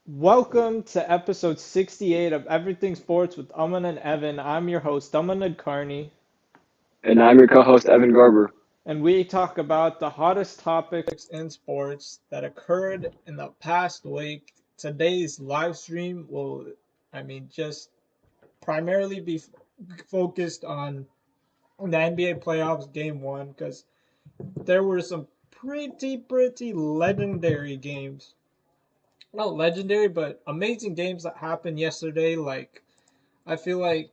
Welcome to episode 68 of Everything Sports with Aman and Evan. I'm your host, Aman Adkarni, And I'm your co-host, Evan Garber. and we talk about the hottest topics in sports that occurred in the past week. Today's live stream will, just primarily be focused on the NBA playoffs game one because there were some pretty legendary games. Not legendary, but amazing games that happened yesterday. I feel like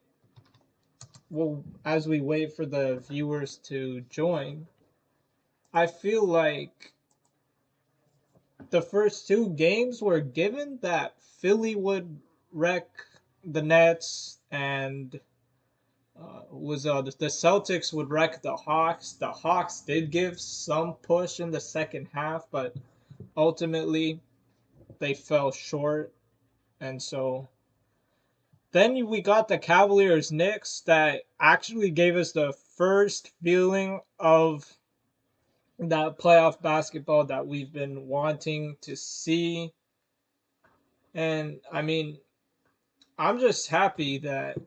well, as we wait for the viewers to join, I feel like the first two games were given that Philly would wreck the Nets and the Celtics would wreck the Hawks. The Hawks did give some push in the second half, but ultimately they fell short, and so then we got the Cavaliers Knicks that actually gave us the first feeling of that playoff basketball that we've been wanting to see. And I'm just happy that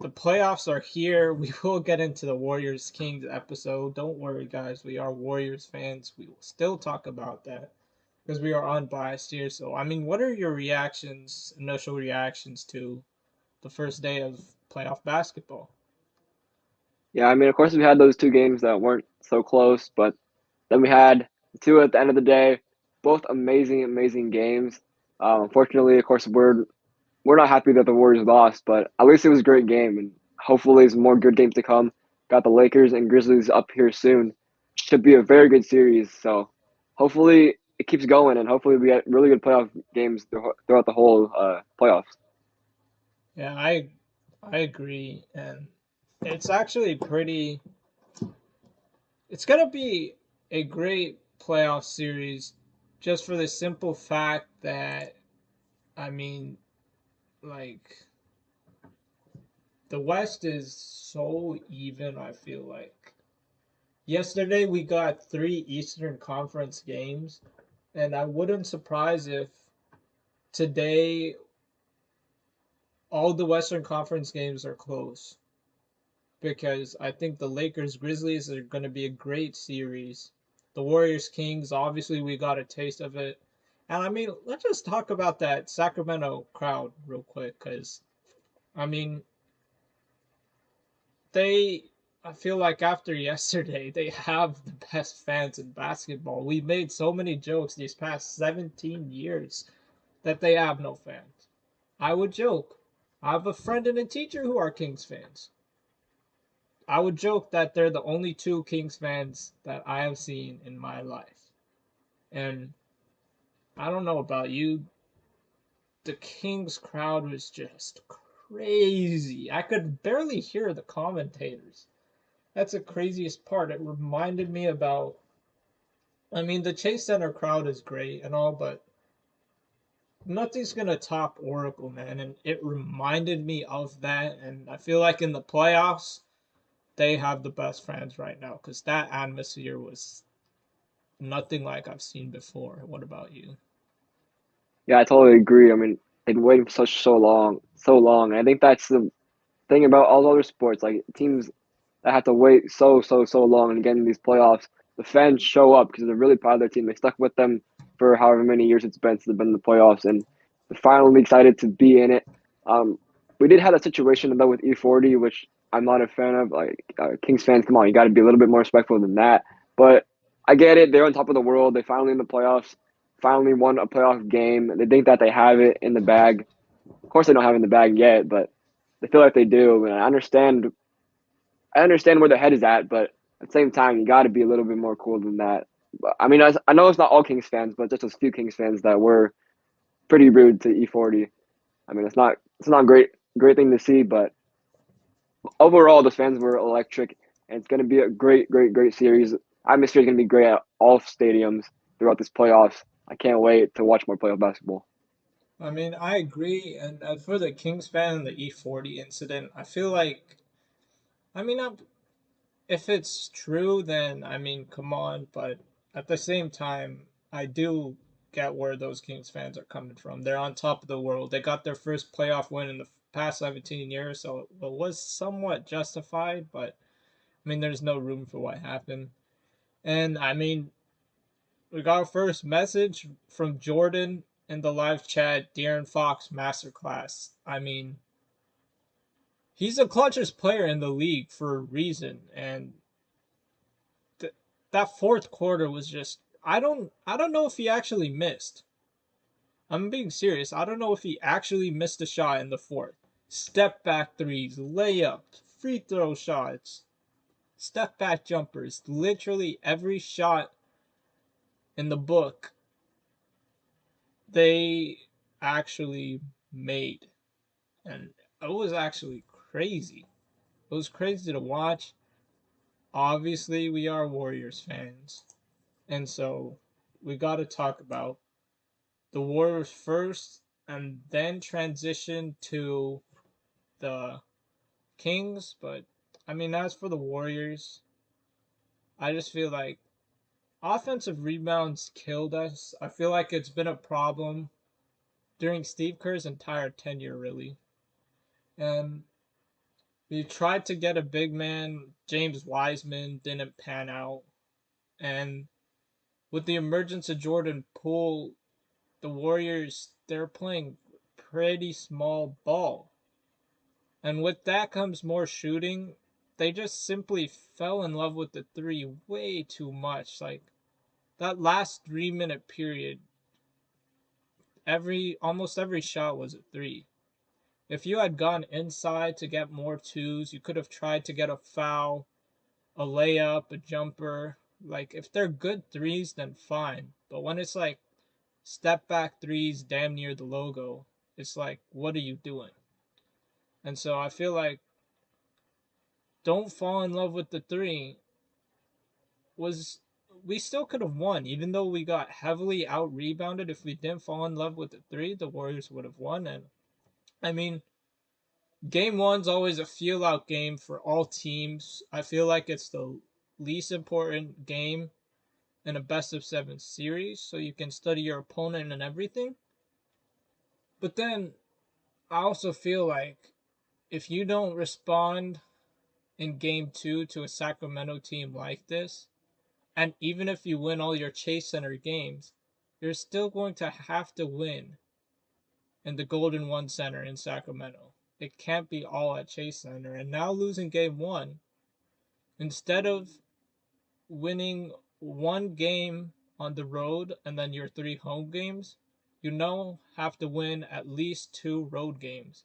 the playoffs are here. We will get into the Warriors Kings episode. Don't worry, guys. We are Warriors fans. We will still talk about that because we are unbiased here. So, what are your initial reactions to the first day of playoff basketball? Yeah, of course, we had those two games that weren't so close, but then we had the two at the end of the day, both amazing games. Unfortunately, of course, we're not happy that the Warriors lost, but at least it was a great game, and hopefully, there's more good games to come. Got the Lakers and Grizzlies up here soon. Should be a very good series. So hopefully, it keeps going, and hopefully, we get really good playoff games throughout the whole playoffs. Yeah, I agree, and it's actually pretty. It's gonna be a great playoff series, just for the simple fact that I mean, like the West is so even. I feel like yesterday we got three Eastern Conference games, and I wouldn't surprise if today all the Western Conference games are close because I think the Lakers Grizzlies are going to be a great series. The Warriors Kings, obviously, we got a taste of it. And let's just talk about that Sacramento crowd real quick because, I mean, they, I feel like after yesterday, they have the best fans in basketball. We made so many jokes these past 17 years that they have no fans. I would joke. I have a friend and a teacher who are Kings fans. I would joke that they're the only two Kings fans that I have seen in my life. And I don't know about you, the Kings crowd was just crazy. I could barely hear the commentators. That's the craziest part. It reminded me about, the Chase Center crowd is great and all, but nothing's going to top Oracle, man. And it reminded me of that. And I feel like in the playoffs, they have the best fans right now because that atmosphere was nothing like I've seen before. What about you? Yeah, I totally agree. They've been waiting for so long. And I think that's the thing about all other sports. Like teams that have to wait so long and get in these playoffs, the fans show up because they're really proud of their team. They stuck with them for however many years it's been since they've been in the playoffs, and they're finally excited to be in it. Um, we did have a situation though with E40, which I'm not a fan of. Like Kings fans, come on, you got to be a little bit more respectful than that. But I get it; they're on top of the world. They finally in the playoffs. Finally won a playoff game. They think that they have it in the bag. Of course, they don't have it in the bag yet, but they feel like they do. And I understand where their head is at, but at the same time, you got to be a little bit more cool than that. But, I know it's not all Kings fans, but just those few Kings fans that were pretty rude to E40. It's not a great thing to see, but overall, the fans were electric, and it's going to be a great series. Atmosphere is going to be great at all stadiums throughout this playoffs. I can't wait to watch more playoff basketball. I agree. And for the Kings fan and the E40 incident, I feel like, I mean, I'm, if it's true, then, come on. But at the same time, I do. get where those Kings fans are coming from. They're on top of the world. They got their first playoff win in the past 17 years, so it was somewhat justified, but I mean, there's no room for what happened. And I mean, we got our first message from Jordan in the live chat, De'Aaron Fox masterclass. I mean, he's the clutchest player in the league for a reason, and th- that fourth quarter was just I don't know if he actually missed. I'm being serious. I don't know if he actually missed a shot in the fourth. Step back threes, layups, free throw shots, step back jumpers. Literally every shot in the book they actually made. And it was actually crazy. It was crazy to watch. Obviously, we are Warriors fans. And so we got to talk about the Warriors first and then transition to the Kings. But I mean, as for the Warriors, I just feel like offensive rebounds killed us. I feel like it's been a problem during Steve Kerr's entire tenure, really. And we tried to get a big man, James Wiseman, didn't pan out. And with the emergence of Jordan Poole, the Warriors, they're playing pretty small ball. And with that comes more shooting. They just simply fell in love with the three way too much. Like that last 3 minute period, almost every shot was a three. If you had gone inside to get more twos, you could have tried to get a foul, a layup, a jumper. Like if they're good threes, then fine. But when it's like step back threes damn near the logo, it's like, what are you doing? And so I feel like don't fall in love with the three was we still could have won, even though we got heavily out rebounded. If we didn't fall in love with the three, the Warriors would have won. And I mean, game one's always a feel out game for all teams. I feel like it's the least important game in a best of seven series, so you can study your opponent and everything. But then I also feel like if you don't respond in game two to a Sacramento team like this, and even if you win all your Chase Center games, you're still going to have to win in the Golden One Center in Sacramento. It can't be all at Chase Center. And now losing game one, instead of winning one game on the road and then your three home games, you now have to win at least two road games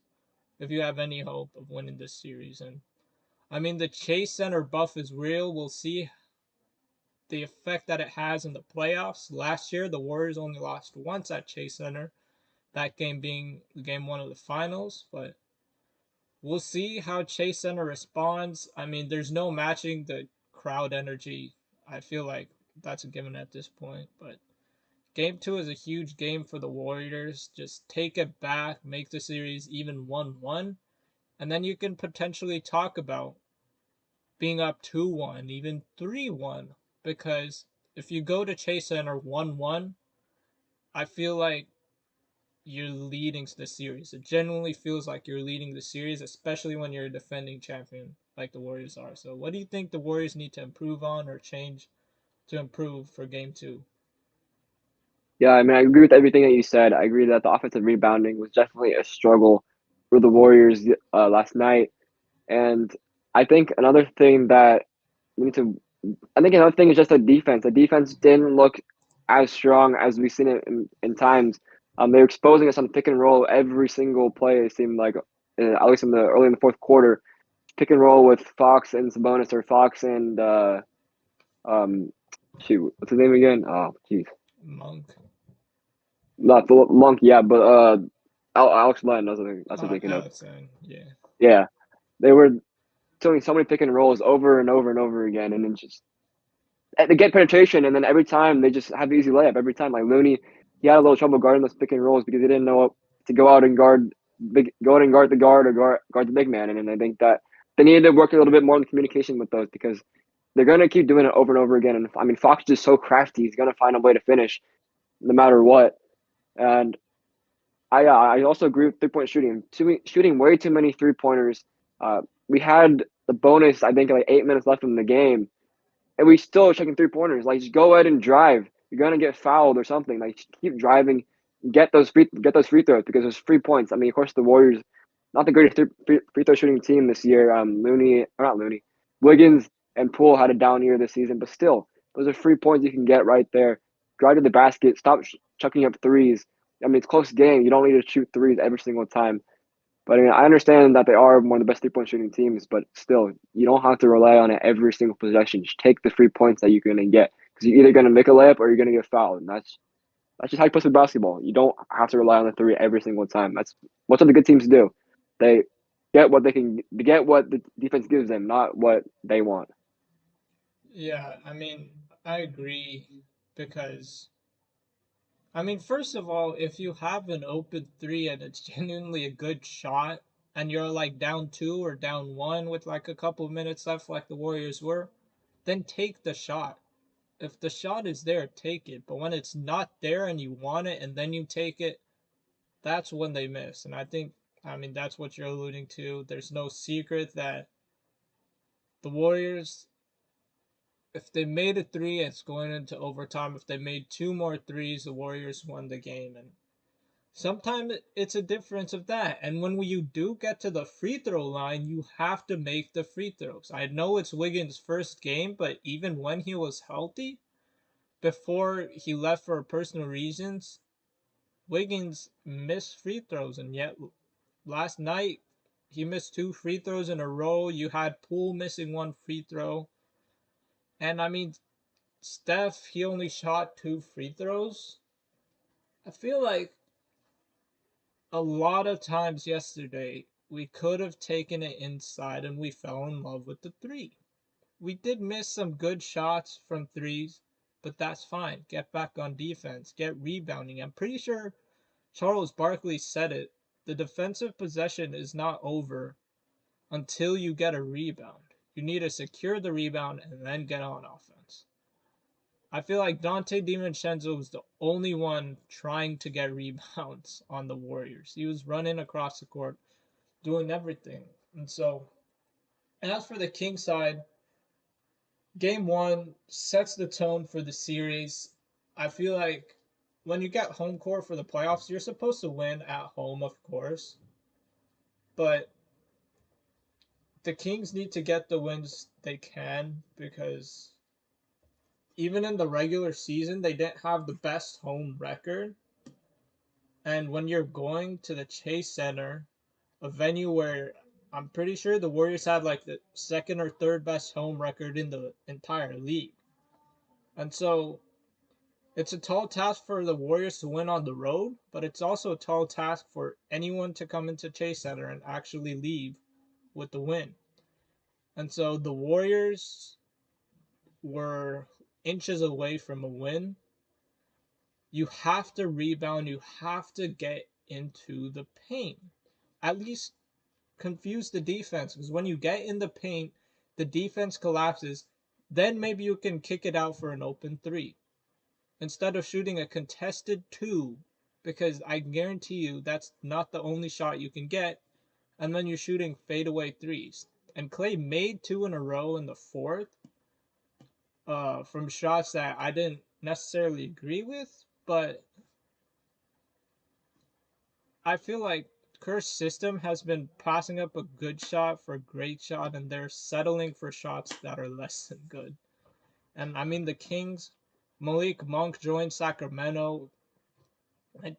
if you have any hope of winning this series. And I mean, the Chase Center buff is real. We'll see the effect that it has in the playoffs. Last year, the Warriors only lost once at Chase Center, that game being game one of the finals. But we'll see how Chase Center responds. I mean, there's no matching the crowd energy. I feel like that's a given at this point. But game two is a huge game for the Warriors. Just take it back, make the series even 1-1, and then you can potentially talk about being up 2-1, even 3-1. Because if you go to Chase Center 1-1, I feel like you're leading the series. It genuinely feels like you're leading the series, especially when you're a defending champion like the Warriors are. So, what do you think the Warriors need to improve on or change to improve for game two? Yeah, I mean, I agree with everything that you said. I agree that the offensive rebounding was definitely a struggle for the Warriors last night. And I think another thing that we need to, I think another thing is just the defense. The defense didn't look as strong as we've seen it in times. They're exposing us on pick and roll every single play. It seemed like, at least in the early in the fourth quarter, pick and roll with Fox and Sabonis or Fox and um, shoot, what's his name again? Oh, jeez. Monk. Not the Monk, yeah, but Alex Len. That's what I'm thinking of. Allison, yeah. Yeah, they were doing so many pick and rolls over and over and over again, and then just they get penetration, and then every time they just have the easy layup. Every time, like Looney, he had a little trouble guarding those pick and rolls because he didn't know to go out and go out and guard the guard or guard the big man. And I think that they needed to work a little bit more on the communication with those because they're going to keep doing it over and over again. And I mean, Fox is just so crafty; he's going to find a way to finish. no matter what. And I also agree with 3 point shooting. Shooting way too many 3 pointers. We had the bonus, I think, like 8 minutes left in the game, and we still checking 3 pointers. Like, just go ahead and drive. You're gonna get fouled or something. Like, just keep driving, get those free throws because there's 3 points. I mean, of course, the Warriors, not the greatest free throw shooting team this year. Looney, or not Looney, Wiggins and Poole had a down year this season, but still, those are 3 points you can get right there. Drive to the basket. Stop chucking up threes. I mean, it's a close game. You don't need to shoot threes every single time. But I mean, I understand that they are one of the best 3 point shooting teams, but still, you don't have to rely on it every single possession. Just take the 3 points that you're going to get because you're either going to make a layup or you're going to get fouled. And that's just how you play with basketball. You don't have to rely on the three every single time. That's what the good teams do. They get what the defense gives them, not what they want. Yeah, I mean, I agree because I mean, first of all, if you have an open three and it's genuinely a good shot, and you're like down two or down one with like a couple minutes left, like the Warriors were, then take the shot. If the shot is there, take it. But when it's not there and you want it and then you take it, that's when they miss. And I mean, that's what you're alluding to. There's no secret that the Warriors, if they made a three, it's going into overtime. If they made two more threes, the Warriors won the game. And sometimes it's a difference of that. And when you do get to the free throw line, you have to make the free throws. I know it's Wiggins' first game, but even when he was healthy, before he left for personal reasons, Wiggins missed free throws. And yet last night, he missed two free throws in a row. You had Poole missing one free throw. And I mean, Steph, he only shot two free throws. I feel like a lot of times yesterday we could have taken it inside and we fell in love with the three. We did miss some good shots from threes, but that's fine. Get back on defense, get rebounding. I'm pretty sure Charles Barkley said it. The defensive possession is not over until you get a rebound. You need to secure the rebound and then get on offense. I feel like Dante DiVincenzo was the only one trying to get rebounds on the Warriors. He was running across the court, doing everything. And so, and as for the King side, game one sets the tone for the series. I feel like when you get home court for the playoffs, you're supposed to win at home, of course. But the Kings need to get the wins they can because even in the regular season, they didn't have the best home record. And when you're going to the Chase Center, a venue where I'm pretty sure the Warriors had like the second or third best home record in the entire league. And so it's a tall task for the Warriors to win on the road, but it's also a tall task for anyone to come into Chase Center and actually leave with the win. And so the Warriors were inches away from a win. You have to rebound, you have to get into the paint. At least confuse the defense because when you get in the paint, the defense collapses. Then maybe you can kick it out for an open three instead of shooting a contested two because I guarantee you that's not the only shot you can get. And then you're shooting fadeaway threes. And Clay made two in a row in the fourth from shots that I didn't necessarily agree with, but I feel like Kerr's system has been passing up a good shot for a great shot, and they're settling for shots that are less than good. And I mean, the Kings, Malik Monk joined Sacramento. I'm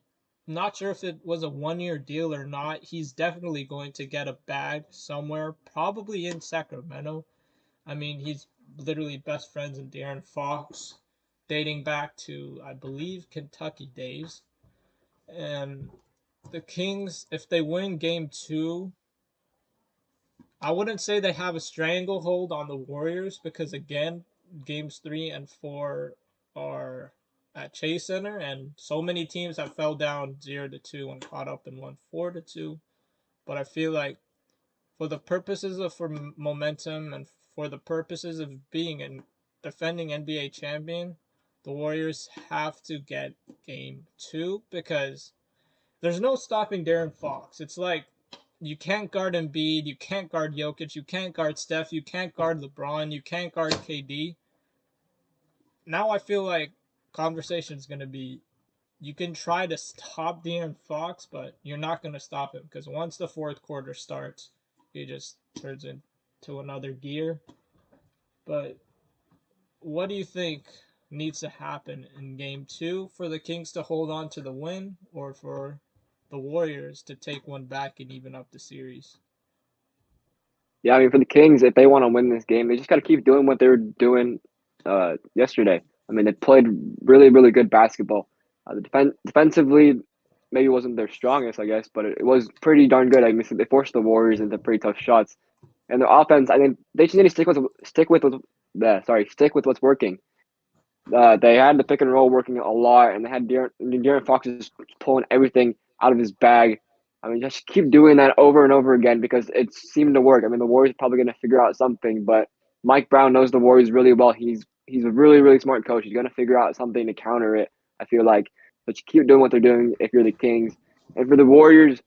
not sure if it was a 1 year deal or not. He's definitely going to get a bag somewhere, probably in Sacramento. I mean, he's literally best friends with De'Aaron Fox, dating back to, I believe, Kentucky days. And the Kings, if they win game two, I wouldn't say they have a stranglehold on the Warriors because, again, games three and four are at Chase Center, and so many teams have fell down 0-2 and caught up and won 4-2. But I feel like for the purposes of for momentum and for the purposes of being a defending NBA champion, the Warriors have to get game 2 because there's no stopping Darren Fox. It's like you can't guard Embiid, you can't guard Jokic, you can't guard Steph, you can't guard LeBron, you can't guard KD. Now I feel like conversation is going to be you can try to stop De'Aaron Fox, but you're not going to stop him because once the fourth quarter starts, he just turns into another gear. But what do you think needs to happen in game 2 for the Kings to hold on to the win or for the Warriors to take one back and even up the series? Yeah, I mean, for the Kings, if they want to win this game, they just got to keep doing what they were doing yesterday. I mean, they played really, really good basketball. Defensively, maybe wasn't their strongest, I guess, but it was pretty darn good. I mean, they forced the Warriors into pretty tough shots. And their offense, I think they just need to stick with what's working. They had the pick and roll working a lot, and they had De'Aaron Fox just pulling everything out of his bag. I mean, just keep doing that over and over again because it seemed to work. I mean, the Warriors are probably going to figure out something, but Mike Brown knows the Warriors really well. He's a really really smart coach. He's going to figure out something to counter it. I feel like, but you keep doing what they're doing if you're the Kings, and for the Warriors,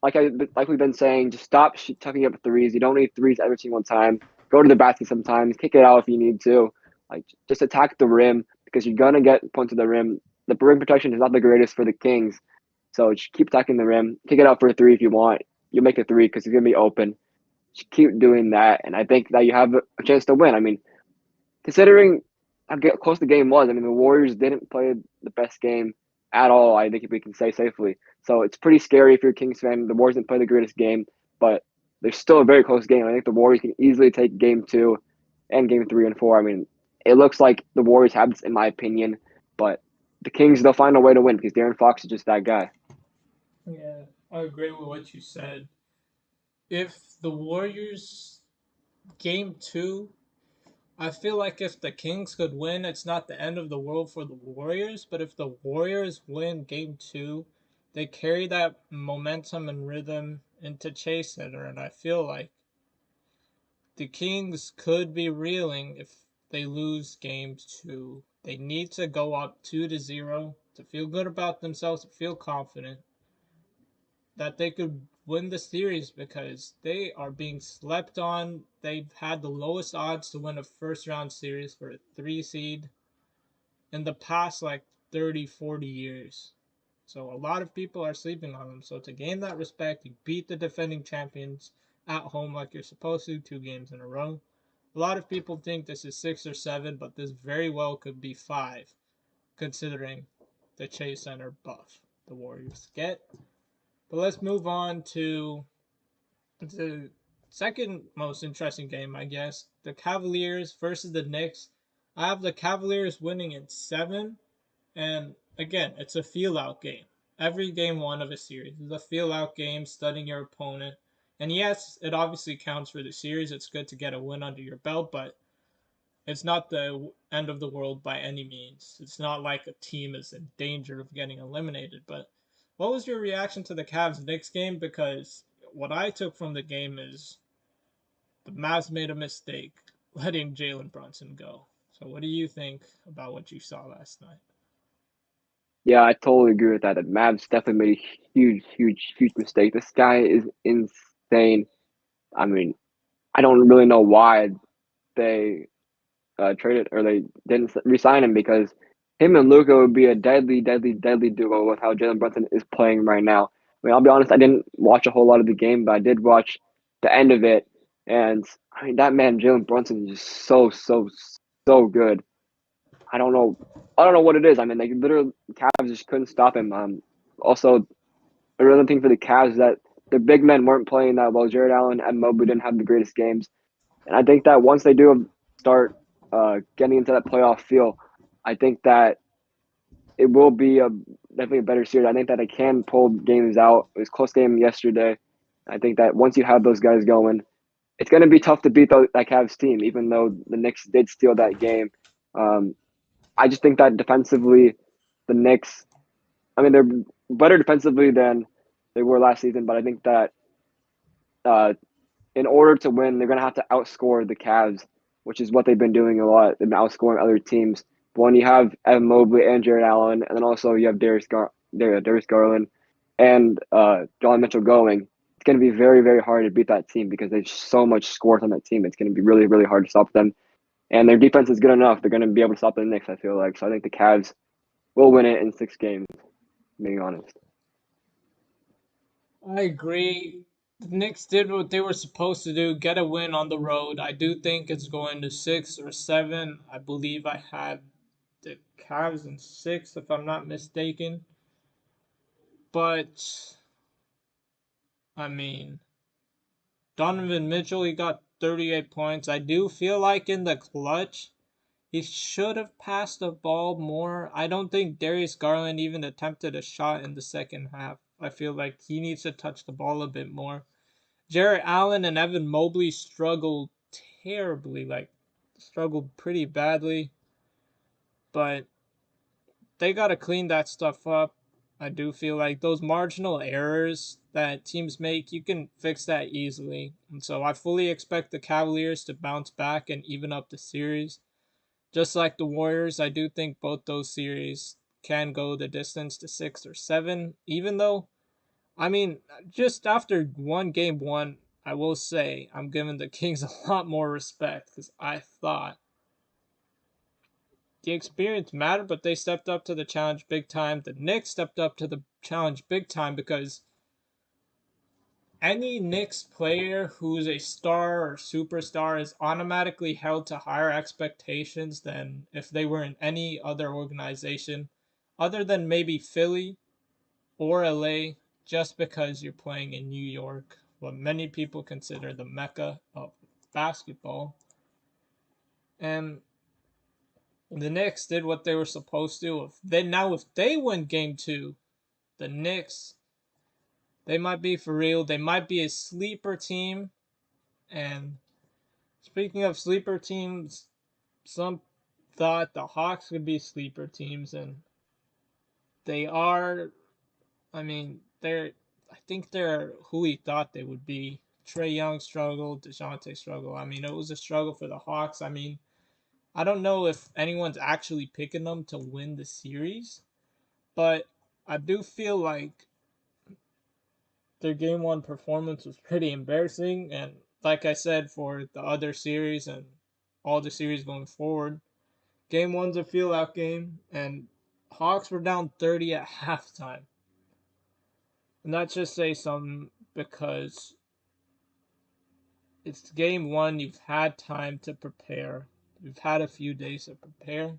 like we've been saying, just stop tucking up threes. You don't need threes every single time. Go to the basket sometimes. Kick it out if you need to. Like just attack the rim because you're gonna get points to the rim. The rim protection is not the greatest for the Kings, so just keep attacking the rim. Kick it out for a three if you want. You make the three because it's gonna be open. Just keep doing that, and I think that you have a chance to win. I mean, considering how close the game was, I mean, the Warriors didn't play the best game at all. I think if we can say safely, so it's pretty scary if you're a Kings fan. The Warriors didn't play the greatest game, but there's still a very close game. I think the Warriors can easily take game 2 and game 3 and 4. I mean, it looks like the Warriors have this, in my opinion, but the Kings they'll find a way to win because Darren Fox is just that guy. Yeah, I agree with what you said. If the Warriors game 2, I feel like if the Kings could win, it's not the end of the world for the Warriors. But if the Warriors win game 2, they carry that momentum and rhythm into Chase Center. And I feel like the Kings could be reeling if they lose game 2. They need to go up 2-0 to feel good about themselves, to feel confident that they could win the series because they are being slept on. They've had the lowest odds to win a first round series for a 3 seed in the past like 30, 40 years. So a lot of people are sleeping on them. So to gain that respect, you beat the defending champions at home like you're supposed to, 2 games in a row. A lot of people think this is 6 or 7, but this very well could be 5, considering the Chase Center buff the Warriors get. But let's move on to the second most interesting game, I guess. The Cavaliers versus the Knicks. I have the Cavaliers winning in 7. And again, it's a feel out game. Every game 1 of a series is a feel out game, studying your opponent. And yes, it obviously counts for the series. It's good to get a win under your belt, but it's not the end of the world by any means. It's not like a team is in danger of getting eliminated. But what was your reaction to the Cavs Knicks game? Because what I took from the game is the Mavs made a mistake letting Jalen Brunson go. So what do you think about what you saw last night? Yeah, I totally agree with that. The Mavs definitely made a huge, huge, huge mistake. This guy is insane. I mean, I don't really know why they traded or they didn't re-sign him because him and Luca would be a deadly, deadly, deadly duo with how Jalen Brunson is playing right now. I mean, I'll be honest, I didn't watch a whole lot of the game, but I did watch the end of it. And I mean, that man, Jalen Brunson, is just so, so, so good. I don't know. I don't know what it is. I mean, they literally, Cavs just couldn't stop him. Also, another thing for the Cavs is that the big men weren't playing that well. Jared Allen and Mobley didn't have the greatest games. And I think that once they do start getting into that playoff feel, I think that it will be definitely a better series. I think that they can pull games out. It was a close game yesterday. I think that once you have those guys going, it's going to be tough to beat that Cavs team, even though the Knicks did steal that game. Um, I just think that defensively, the Knicks, I mean, they're better defensively than they were last season, but I think that uh, in order to win, they're going to have to outscore the Cavs, which is what they've been doing a lot. They've been outscoring other teams. when you have Evan Mobley and Jared Allen, and then also you have Darius Garland and John Mitchell going, it's going to be very, very hard to beat that team because there's so much scores on that team. It's going to be really, really hard to stop them. And their defense is good enough. They're going to be able to stop the Knicks, I feel like. So I think the Cavs will win it in 6 games, being honest. I agree. The Knicks did what they were supposed to do, get a win on the road. I do think it's going to 6 or 7. I believe I had the Cavs in 6, if I'm not mistaken. But, I mean, Donovan Mitchell, he got 38 points. I do feel like in the clutch, he should have passed the ball more. I don't think Darius Garland even attempted a shot in the second half. I feel like he needs to touch the ball a bit more. Jarrett Allen and Evan Mobley struggled terribly, like struggled pretty badly, but they got to clean that stuff up. I do feel like those marginal errors that teams make, you can fix that easily. And so I fully expect the Cavaliers to bounce back and even up the series. Just like the Warriors, I do think both those series can go the distance to 6 or 7, even though I mean, just after one game one, I will say I'm giving the Kings a lot more respect because I thought the experience mattered, but they stepped up to the challenge big time. The Knicks stepped up to the challenge big time because any Knicks player who's a star or superstar is automatically held to higher expectations than if they were in any other organization other than maybe Philly or LA, just because you're playing in New York, what many people consider the mecca of basketball. And the Knicks did what they were supposed to. If they win game two, the Knicks, they might be for real. They might be a sleeper team. And speaking of sleeper teams, some thought the Hawks would be sleeper teams, and they are. I mean, they're. I think they're who we thought they would be. Trey Young struggled, DeJounte struggled. I mean, it was a struggle for the Hawks. I mean, I don't know if anyone's actually picking them to win the series, but I do feel like their game one performance was pretty embarrassing. And like I said, for the other series and all the series going forward, game one's a feel out game, and Hawks were down 30 at halftime. And that just say something because it's game one. You've had time to prepare. You've had a few days to prepare.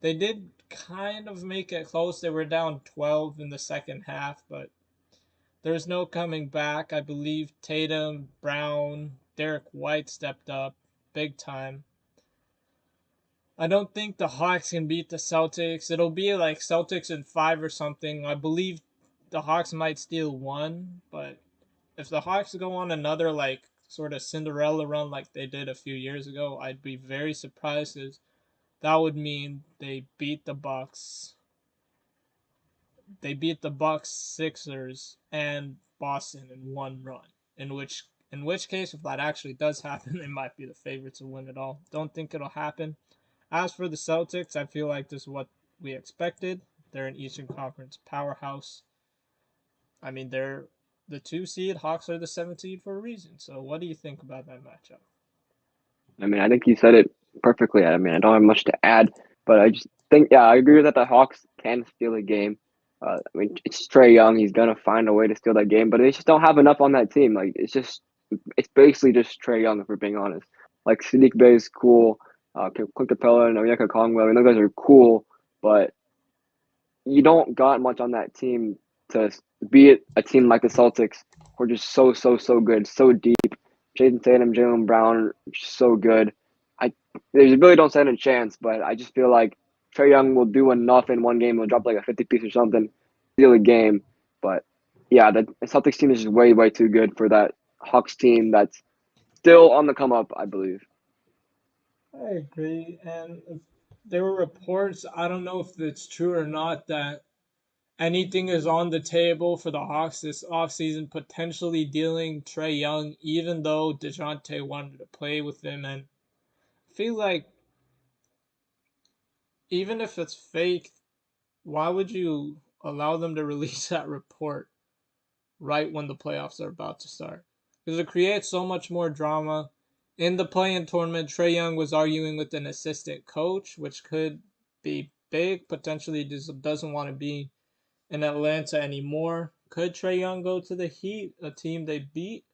They did kind of make it close. They were down 12 in the second half, but there's no coming back. I believe Tatum, Brown, Derek White stepped up big time. I don't think the Hawks can beat the Celtics. It'll be like Celtics in 5 or something. I believe the Hawks might steal one, but if the Hawks go on another like sort of Cinderella run like they did a few years ago, I'd be very surprised because that would mean they beat the Bucks. They beat the Bucks, Sixers, and Boston in one run. In which case, if that actually does happen, they might be the favorites to win it all. Don't think it'll happen. As for the Celtics, I feel like this is what we expected. They're an Eastern Conference powerhouse. I mean, they're the 2 seed. Hawks are the 7 seed for a reason. So, what do you think about that matchup? I mean, I think you said it perfectly. I mean, I don't have much to add, but I just think, yeah, I agree that the Hawks can steal a game. I mean, it's Trey Young. He's gonna find a way to steal that game, but they just don't have enough on that team. Like, it's basically just Trey Young, if we're being honest. Like, Sadiq Bey is cool. Clint Capella and Onyeka Kongwu, I mean, those guys are cool, but you don't got much on that team to beat a team like the Celtics, who are just so, so, so good, so deep. Jason Tatum, Jalen Brown, so good. I They really don't stand a chance, but I just feel like Trey Young will do enough in one game. He'll drop like a 50 piece or something, steal a game. But yeah, the Celtics team is just way, way too good for that Hawks team that's still on the come up, I believe. I agree. And there were reports, I don't know if it's true or not, that anything is on the table for the Hawks this offseason, potentially dealing Trey Young, even though DeJounte wanted to play with him. And I feel like even if it's fake, why would you allow them to release that report right when the playoffs are about to start? Because it creates so much more drama. In the play-in tournament, Trey Young was arguing with an assistant coach, which could be big. Potentially, just doesn't want to be in Atlanta anymore. Could Trey Young go to the Heat, a team they beat?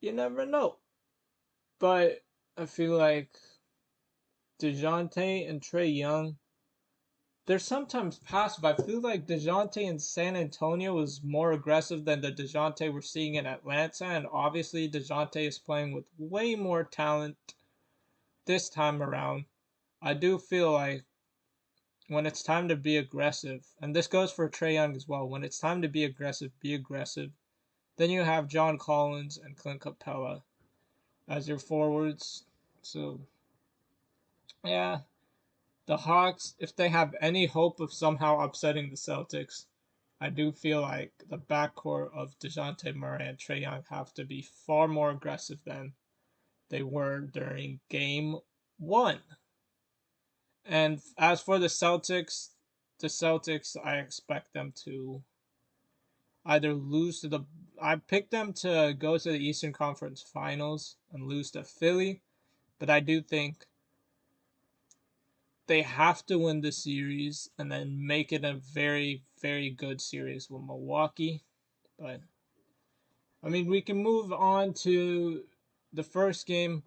You never know. But I feel like DeJounte and Trey Young, they're sometimes passive. I feel like DeJounte in San Antonio was more aggressive than the DeJounte we're seeing in Atlanta. And obviously, DeJounte is playing with way more talent this time around. I do feel like when it's time to be aggressive, and this goes for Trey Young as well, when it's time to be aggressive, be aggressive. Then you have John Collins and Clint Capella as your forwards. So, yeah, the Hawks, if they have any hope of somehow upsetting the Celtics, I do feel like the backcourt of DeJounte Murray and Trey Young have to be far more aggressive than they were during game one. And as for the Celtics, I expect them to either lose to the. I picked them to go to the Eastern Conference Finals and lose to Philly, but I do think they have to win the series and then make it a very, very good series with Milwaukee. But I mean, we can move on to the first game.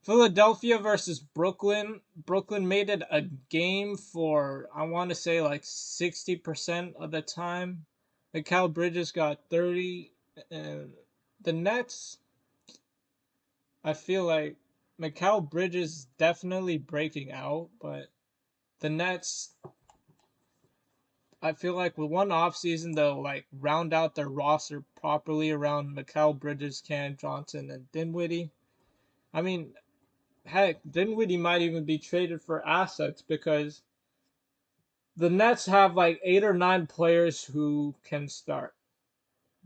Philadelphia versus Brooklyn. Brooklyn made it a game for, I want to say, like 60% of the time. Mikal Bridges got 30. And the Nets, I feel like Mikal Bridges definitely breaking out, but the Nets, I feel like with one off season they'll like round out their roster properly around Mikal Bridges, Cam Johnson, and Dinwiddie. I mean, heck, Dinwiddie might even be traded for assets because the Nets have like 8 or 9 players who can start.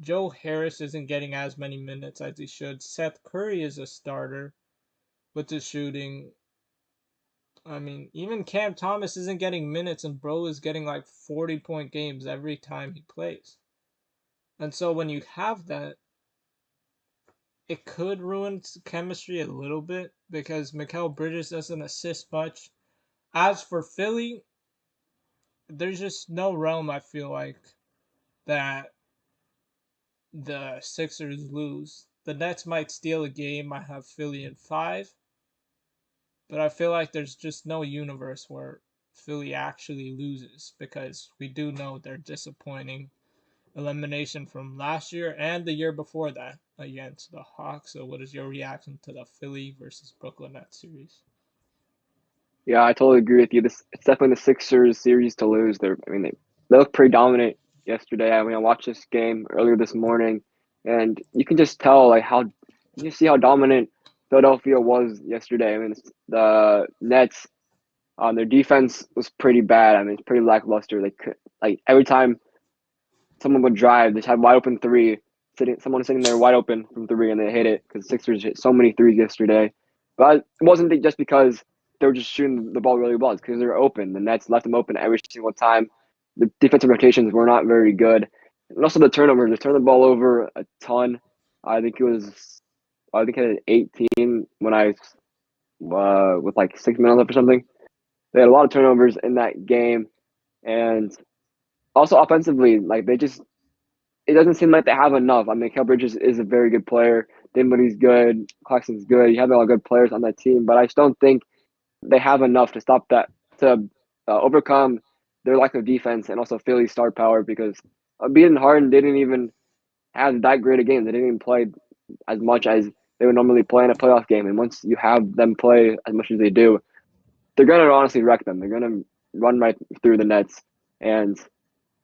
Joe Harris isn't getting as many minutes as he should. Seth Curry is a starter with the shooting. I mean, even Cam Thomas isn't getting minutes, and bro is getting like 40-point games every time he plays. And so when you have that, it could ruin chemistry a little bit because Mikal Bridges doesn't assist much. As for Philly, there's just no realm I feel like that the Sixers lose. The Nets might steal a game. I have Philly in 5, but I feel like there's just no universe where Philly actually loses because we do know they're disappointing elimination from last year and the year before that against the Hawks. So, what is your reaction to the Philly versus Brooklyn Nets series? Yeah, I totally agree with you. This it's definitely the Sixers series to lose. They look pretty dominant yesterday. I mean, I watched this game earlier this morning, and you can just tell like how you see how dominant Philadelphia was yesterday. I mean, the Nets, their defense was pretty bad. I mean, it's pretty lackluster. They could like every time someone would drive, they just had wide open three, someone sitting there wide open from three, and they hit it because Sixers hit so many threes yesterday. But it wasn't just because they were just shooting the ball really well; it's because they were open. The Nets left them open every single time. The defensive rotations were not very good, and also the turnovers. They turned the ball over a ton. I think it was, I think I had 18 when I with like 6 minutes left or something. They had a lot of turnovers in that game, and also offensively, like they just it doesn't seem like they have enough. I mean, Kel Bridges is a very good player. Dinwiddie's good. Claxton's good. You have a lot of good players on that team, but I just don't think they have enough to stop that to overcome their lack of defense and also Philly's star power because Beaton Harden didn't even have that great a game. They didn't even play as much as they would normally play in a playoff game. And once you have them play as much as they do, they're gonna honestly wreck them. They're gonna run right through the Nets. And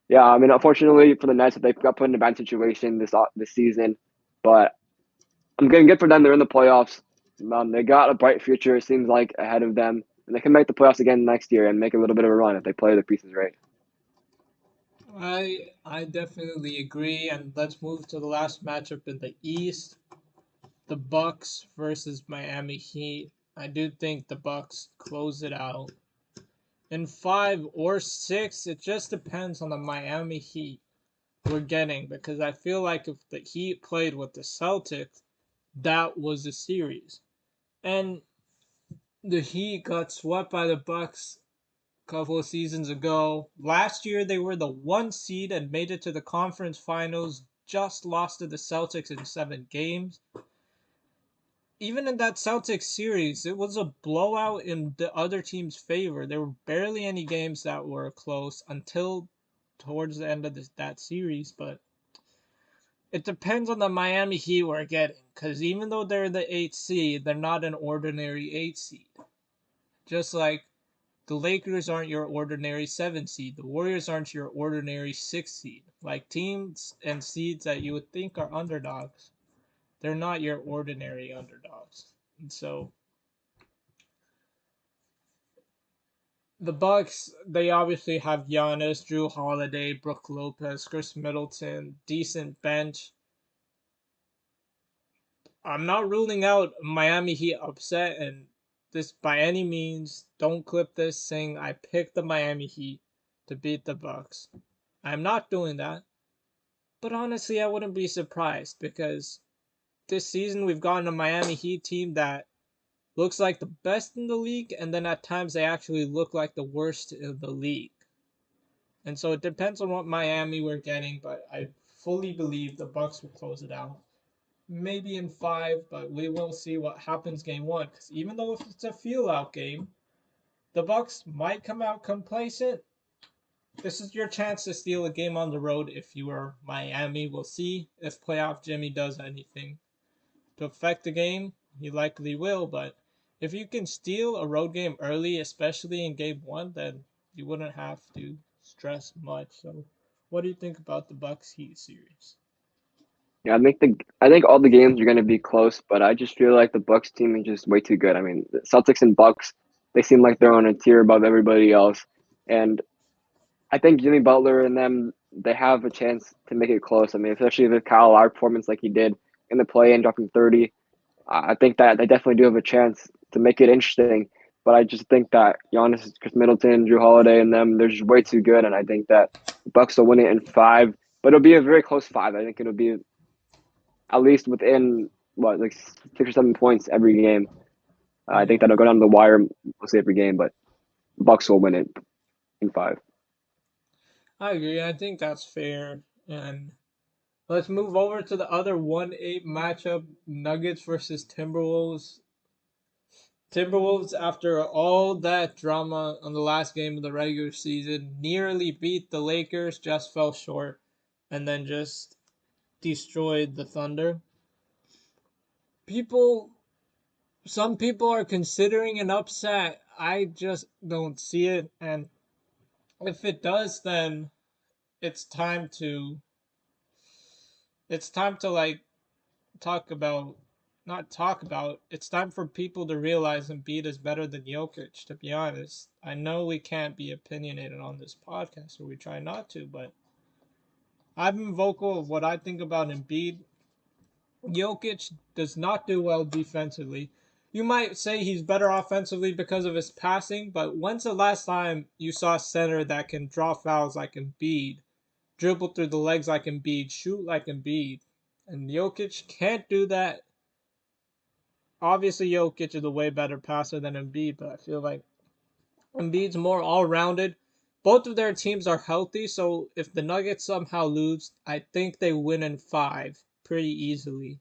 yeah, I mean, unfortunately for the Nets, they got put in a bad situation this season, but I'm getting good for them. They're in the playoffs. They got a bright future, it seems like, ahead of them, and they can make the playoffs again next year and make a little bit of a run if they play the pieces right. I definitely agree, and let's move to the last matchup in the East, the Bucks versus Miami Heat. I do think the Bucks close it out. In 5 or 6, it just depends on the Miami Heat we're getting, because I feel like if the Heat played with the Celtics, that was the series. And the Heat got swept by the Bucks a couple of seasons ago. Last year they were the 1 seed and made it to the conference finals, just lost to the Celtics in 7 games. Even in that Celtics series, it was a blowout in the other team's favor. There were barely any games that were close until towards the end of that series, but it depends on the Miami Heat we're getting, because even though they're the 8th seed, they're not an ordinary 8 seed. Just like the Lakers aren't your ordinary 7 seed, the Warriors aren't your ordinary 6 seed. Like teams and seeds that you would think are underdogs, they're not your ordinary underdogs. And so the Bucks, they obviously have Giannis, Drew Holiday, Brook Lopez, Chris Middleton, decent bench. I'm not ruling out Miami Heat upset, and this by any means, don't clip this saying I picked the Miami Heat to beat the Bucks. I'm not doing that. But honestly, I wouldn't be surprised, because this season we've gotten a Miami Heat team that looks like the best in the league, and then at times they actually look like the worst in the league. And so it depends on what Miami we're getting, but I fully believe the Bucks will close it out. Maybe in 5, but we will see what happens game 1. Because even though if it's a feel-out game, the Bucks might come out complacent. This is your chance to steal a game on the road if you are Miami. We'll see if playoff Jimmy does anything to affect the game. He likely will, but if you can steal a road game early, especially in game 1, then you wouldn't have to stress much. So, what do you think about the Bucks Heat series? Yeah, I think all the games are going to be close, but I just feel like the Bucks team is just way too good. I mean, the Celtics and Bucks, they seem like they're on a tier above everybody else, and I think Jimmy Butler and them, they have a chance to make it close. I mean, especially with Kyle Lowry performance like he did in the play and dropping 30. I think that they definitely do have a chance to make it interesting. But I just think that Giannis, Chris Middleton, Drew Holiday, and them, they're just way too good. And I think that the Bucks will win it in 5. But it'll be a very close 5. I think it'll be at least within, what, like 6 or 7 points every game. I think Mm, that'll go down to the wire mostly every game. But Bucks will win it in 5. I agree. I think that's fair. And let's move over to the other 1-8 matchup, Nuggets versus Timberwolves. Timberwolves, after all that drama on the last game of the regular season, nearly beat the Lakers, just fell short, and then just destroyed the Thunder. People, some people are considering an upset. I just don't see it, and if it does, then it's time to like talk about not talk about. It's time for people to realize Embiid is better than Jokic. To be honest, I know we can't be opinionated on this podcast, or we try not to, but I've been vocal of what I think about Embiid. Jokic does not do well defensively. You might say he's better offensively because of his passing, but when's the last time you saw a center that can draw fouls like Embiid, dribble through the legs like Embiid, shoot like Embiid? And Jokic can't do that. Obviously, Jokic is a way better passer than Embiid, but I feel like Embiid's more all-rounded. Both of their teams are healthy, so if the Nuggets somehow lose, I think they win in 5 pretty easily.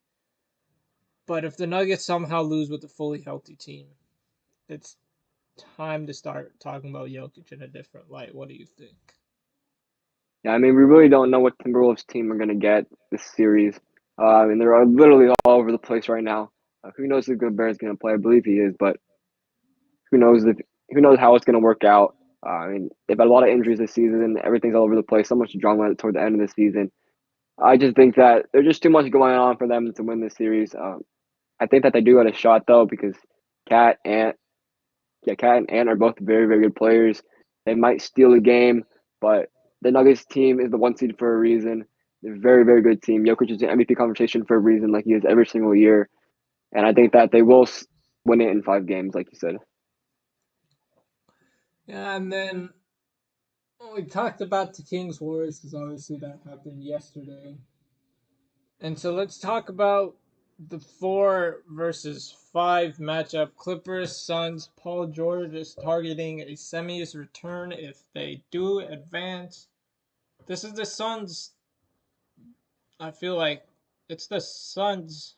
But if the Nuggets somehow lose with a fully healthy team, it's time to start talking about Jokic in a different light. What do you think? Yeah, I mean, we really don't know what Timberwolves team are going to get this series. I mean, they're literally all over the place right now. Who knows if Gobert is going to play? I believe he is, but who knows if who knows how it's going to work out. I mean, they've had a lot of injuries this season. Everything's all over the place. So much drama toward the end of the season. I just think that there's just too much going on for them to win this series. I think that they do have a shot though because Cat and Cat and Ant are both very very good players. They might steal a game, but the Nuggets team is the 1 seed for a reason. They're a very very good team. Jokic is in MVP conversation for a reason, like he is every single year. And I think that they will win it in 5 games, like you said. Yeah, and then we talked about the Kings Warriors because obviously that happened yesterday. And so let's talk about the 4 versus 5 matchup. Clippers, Suns. Paul George is targeting a semis return if they do advance. This is the Suns. I feel like it's the Suns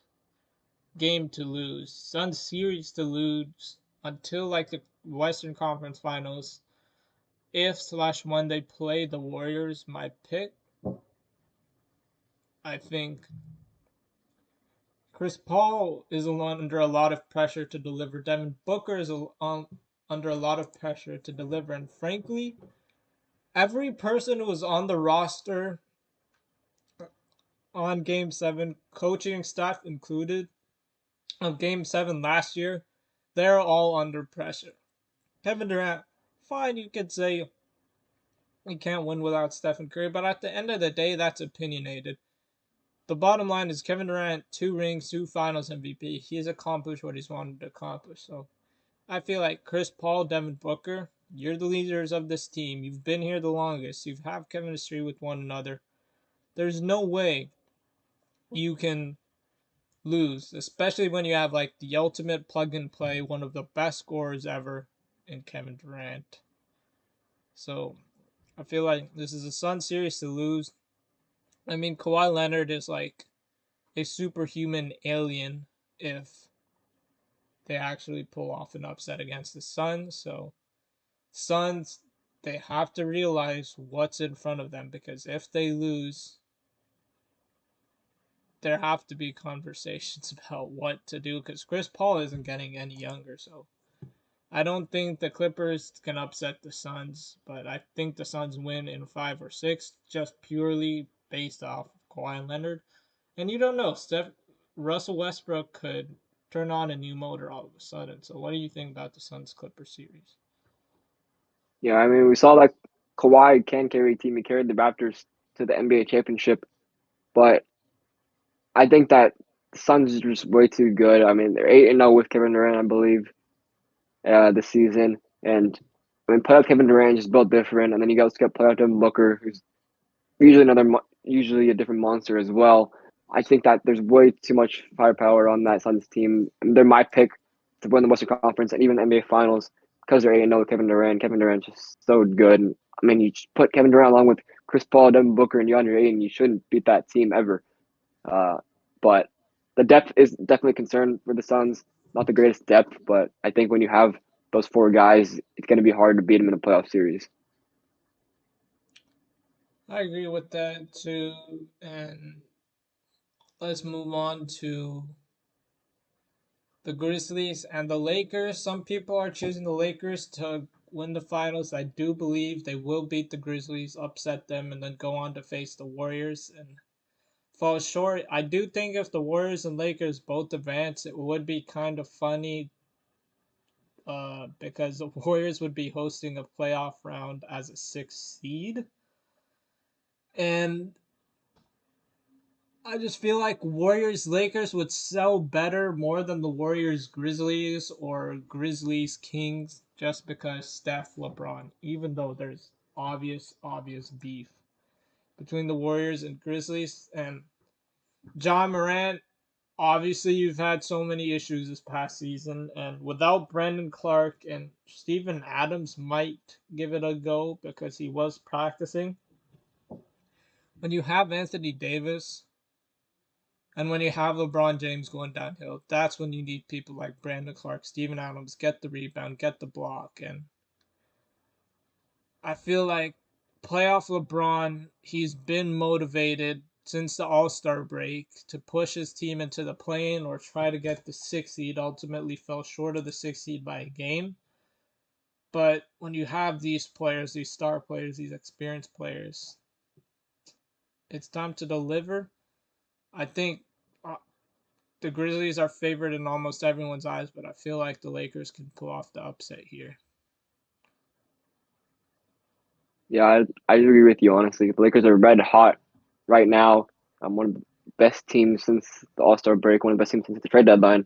game to lose. Suns series to lose until like the Western Conference Finals. If slash when they play the Warriors, my pick, I think Chris Paul is under a lot of pressure to deliver. Devin Booker is under a lot of pressure to deliver. And frankly, every person who was on the roster on Game 7, coaching staff included, of Game 7 last year, they're all under pressure. Kevin Durant, fine, you could say you can't win without Stephen Curry, but at the end of the day, that's opinionated. The bottom line is Kevin Durant, 2 rings, 2 finals MVP. He's accomplished what he's wanted to accomplish. So I feel like Chris Paul, Devin Booker, you're the leaders of this team. You've been here the longest. You have chemistry with one another. There's no way you can lose, especially when you have like the ultimate plug and play, one of the best scorers ever in Kevin Durant. So I feel like this is a Sun series to lose. I mean, Kawhi Leonard is like a superhuman alien if they actually pull off an upset against the Suns. So Suns, they have to realize what's in front of them because if they lose, there have to be conversations about what to do because Chris Paul isn't getting any younger. So I don't think the Clippers can upset the Suns, but I think the Suns win in 5 or 6 just purely based off of Kawhi Leonard. And you don't know, Russell Westbrook could turn on a new motor all of a sudden. So what do you think about the Suns Clippers series? Yeah, I mean, we saw that Kawhi can carry a team. He carried the Raptors to the NBA championship, but I think that the Suns are just way too good. I mean, they're 8-0 with Kevin Durant, I believe, this season. And I mean, playoff Kevin Durant is just built different. And then you guys got playoff Devin Booker, who's usually a different monster as well. I think that there's way too much firepower on that Suns team. I mean, they're my pick to win the Western Conference and even the NBA Finals because they're 8-0 with Kevin Durant. Kevin Durant's just so good. I mean, you just put Kevin Durant along with Chris Paul, Devin Booker, and DeAndre Ayton, you shouldn't beat that team ever. Uh, but the depth is definitely a concern for the Suns. Not the greatest depth, but I think when you have those 4 guys, it's going to be hard to beat them in a playoff series. I agree with that too. And let's move on to the Grizzlies and the Lakers. Some people are choosing the Lakers to win the finals. I do believe they will beat the Grizzlies, upset them, and then go on to face the Warriors and fall short. I do think if the Warriors and Lakers both advance, it would be kind of funny because the Warriors would be hosting a playoff round as a 6th seed. And I just feel like Warriors Lakers would sell better more than the Warriors Grizzlies or Grizzlies Kings just because Steph LeBron, even though there's obvious beef between the Warriors and Grizzlies and John Morant. Obviously, you've had so many issues this past season, and without Brandon Clark and Steven Adams might give it a go because he was practicing. When you have Anthony Davis and when you have LeBron James going downhill, that's when you need people like Brandon Clark, Steven Adams, get the rebound, get the block. And I feel like playoff LeBron, he's been motivated since the All Star break to push his team into the play-in or try to get the 6th seed. Ultimately, fell short of the 6th seed by a game. But when you have these players, these star players, these experienced players, it's time to deliver. I think the Grizzlies are favored in almost everyone's eyes, but I feel like the Lakers can pull off the upset here. Yeah, I agree with you, honestly. The Lakers are red hot right now. One of the best teams since the All Star break, one of the best teams since the trade deadline.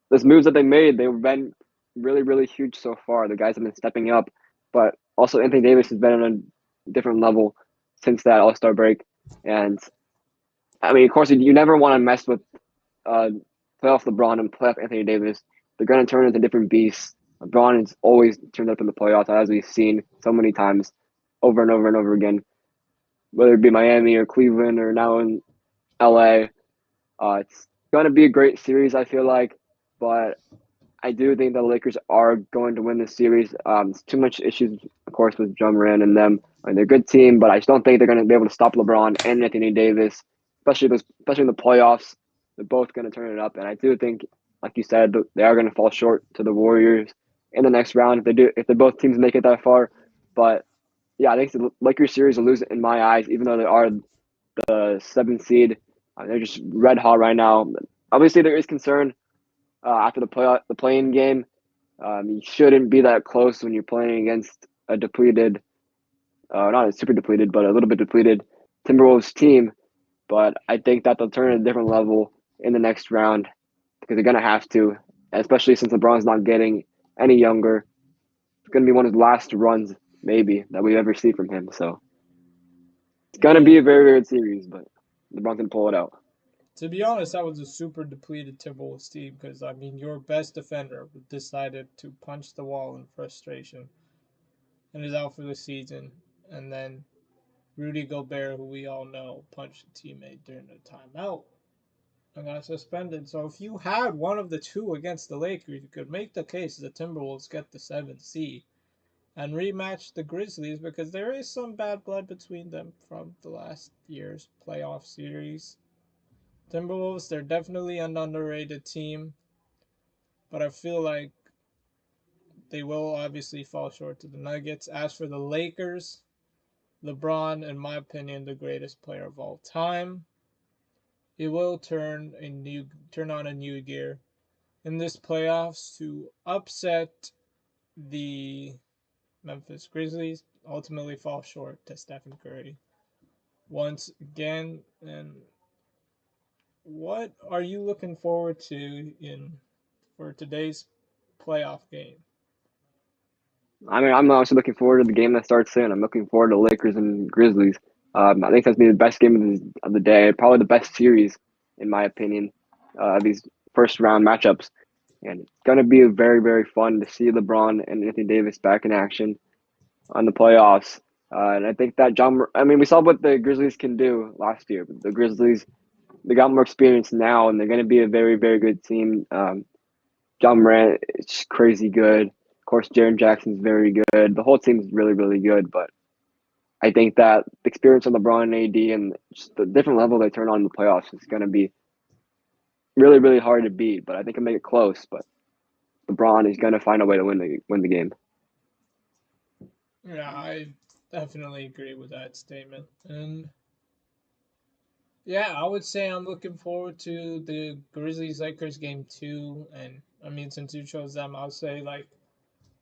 Those moves that they made, they've been really, really huge so far. The guys have been stepping up. but also Anthony Davis has been on a different level since that All Star break. And I mean, of course, you never want to mess with uh, playoff LeBron and playoff Anthony Davis. They're going to turn into different beasts. LeBron has always turned up in the playoffs, as we've seen so many times, over and over and over again, whether it be Miami or Cleveland or now in LA. It's going to be a great series, I feel like, but I do think the Lakers are going to win this series. It's too much issues, of course, with John Moran and them. I mean, they're a good team, but I just don't think they're going to be able to stop LeBron and Anthony Davis, especially in the playoffs. They're both going to turn it up, and I do think, like you said, they are going to fall short to the Warriors in the next round if they both teams make it that far. But yeah, I think the Lakers series will lose in my eyes, even though they are the seventh seed. They're just red hot right now. Obviously, there is concern after the playing game. You shouldn't be that close when you're playing against a depleted, not a super depleted, but a little bit depleted Timberwolves team. But I think that they'll turn at a different level in the next round because they're gonna have to, especially since LeBron's not getting any younger. It's gonna be one of his last runs, maybe, that we ever see from him. So it's gonna be Yeah. a very, very good series, but LeBron's gonna pull it out. To be honest, that was a super depleted Timberwolves team because, I mean, your best defender decided to punch the wall in frustration and is out for the season. And then Rudy Gobert, who we all know, punched a teammate during the timeout and got suspended. So if you had one of the two against the Lakers, you could make the case the Timberwolves get the 7th seed and rematch the Grizzlies because there is some bad blood between them from the last year's playoff series. Timberwolves, they're definitely an underrated team, but I feel like they will obviously fall short to the Nuggets. As for the Lakers, LeBron, in my opinion, the greatest player of all time. He will turn on a new gear in this playoffs to upset the Memphis Grizzlies, ultimately fall short to Stephen Curry once again. And what are you looking forward to in for today's playoff game? I mean, I'm also looking forward to the game that starts soon. I'm looking forward to Lakers and Grizzlies. I think that's gonna be the best game of the day, probably the best series, in my opinion, these first round matchups. And it's gonna be very, very fun to see LeBron and Anthony Davis back in action on the playoffs. And I think that I mean, we saw what the Grizzlies can do last year, but the Grizzlies, they got more experience now, and they're gonna be a very, very good team. John Morant is crazy good. Of course, Jaren Jackson's very good. The whole team's really, really good. But I think that the experience of LeBron and AD and just the different level they turn on in the playoffs is going to be really, really hard to beat. But I think it'll make it close. But LeBron is going to find a way to win the game. Yeah, I definitely agree with that statement. And yeah, I would say I'm looking forward to the Grizzlies Lakers game too. And I mean, since you chose them, I'll say like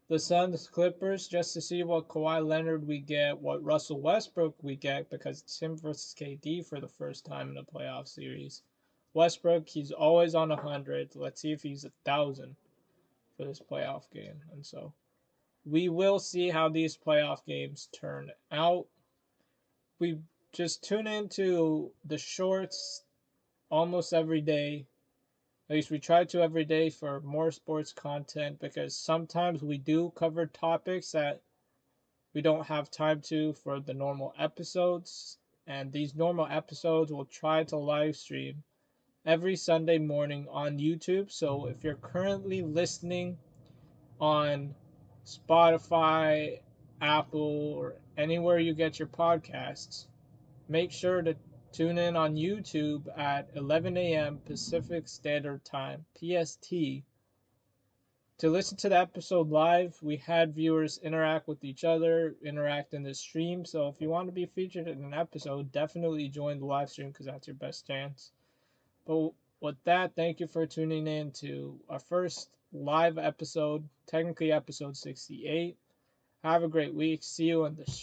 the Suns Clippers just to see what Kawhi Leonard we get, what Russell Westbrook we get, because it's him versus KD for the first time in a playoff series. Westbrook, he's always on 100. Let's see if he's 1,000 for this playoff game. And so we will see how these playoff games turn out. We just tune into the shorts almost every day. At least we try to every day for more sports content because sometimes we do cover topics that we don't have time to for the normal episodes. And these normal episodes we'll try to live stream every Sunday morning on YouTube. So if you're currently listening on Spotify, Apple, or anywhere you get your podcasts, make sure to tune in on YouTube at 11 a.m. Pacific Standard Time, PST, to listen to the episode live. We had viewers interact with each other, interact in the stream. So if you want to be featured in an episode, definitely join the live stream because that's your best chance. But with that, thank you for tuning in to our first live episode, technically episode 68. Have a great week. See you on the show.